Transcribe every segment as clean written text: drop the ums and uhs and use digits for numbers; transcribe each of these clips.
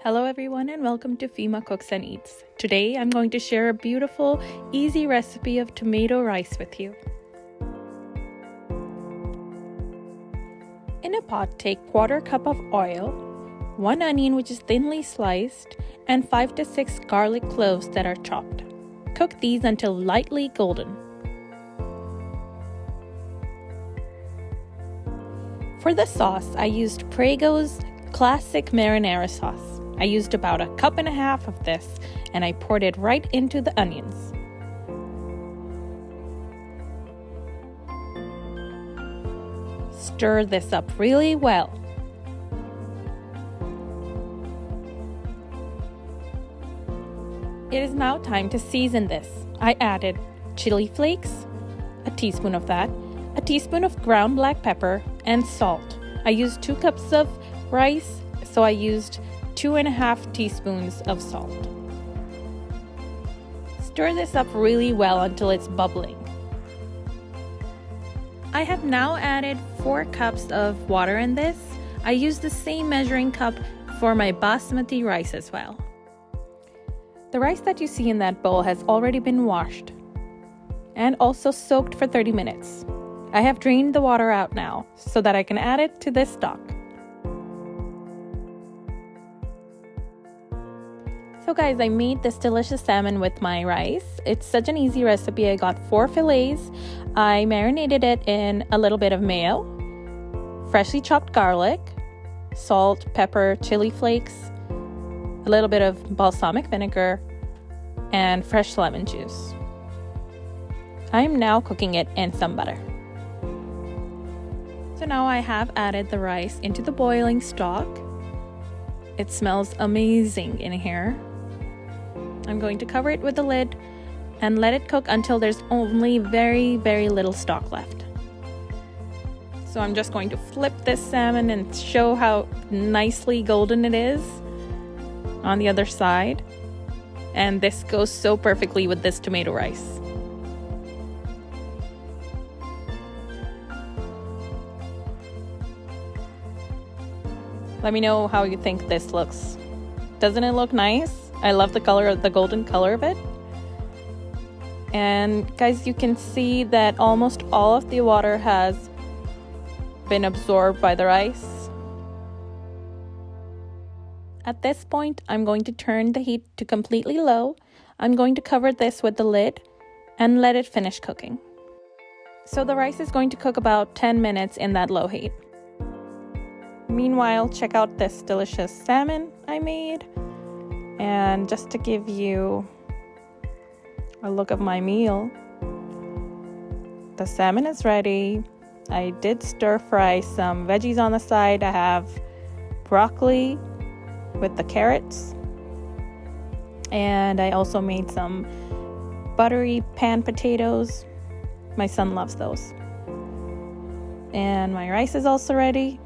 Hello everyone and welcome to Fima Cooks and Eats. Today I'm going to share a beautiful, easy recipe of tomato rice with you. In a pot, take 1/4 cup of oil, 1 onion which is thinly sliced, and 5 to 6 garlic cloves that are chopped. Cook these until lightly golden. For the sauce, I used Prego classic marinara sauce. I used about 1.5 cups of this and I poured it right into the onions. Stir this up really well. It is now time to season this. I added chili flakes, a teaspoon of that, a teaspoon of ground black pepper, and salt. I used 2 cups of rice, so I used 2.5 teaspoons of salt. Stir this up really well until it's bubbling. I have now added 4 cups of water in this. I used the same measuring cup for my basmati rice as well. The rice that you see in that bowl has already been washed and also soaked for 30 minutes. I have drained the water out now so that I can add it to this stock. So guys, I made this delicious salmon with my rice. It's such an easy recipe. I got 4 fillets. I marinated it in a little bit of mayo, freshly chopped garlic, salt, pepper, chili flakes, a little bit of balsamic vinegar, and fresh lemon juice. I am now cooking it in some butter. So now I have added the rice into the boiling stock. It smells amazing in here. I'm going to cover it with the lid and let it cook until there's only very little stock left. So I'm just going to flip this salmon and show how nicely golden it is on the other side. And this goes so perfectly with this tomato rice. Let me know how you think this looks. Doesn't it look nice? I love the color of the golden color of it. And guys, you can see that almost all of the water has been absorbed by the rice. At this point, I'm going to turn the heat to completely low. I'm going to cover this with the lid and let it finish cooking. So the rice is going to cook about 10 minutes in that low heat. Meanwhile, check out this delicious salmon I made. And just to give you a look of my meal, the salmon is ready. I did stir fry some veggies on the side. I have broccoli with the carrots. And I also made some buttery pan potatoes. My son loves those. And my rice is also ready.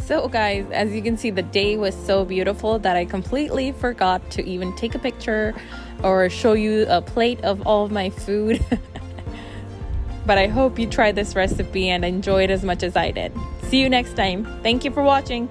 So guys, as you can see, the day was so beautiful that I completely forgot to even take a picture or show you a plate of all of my food. But I hope you try this recipe and enjoy it as much as I did. See you next time. Thank you for watching.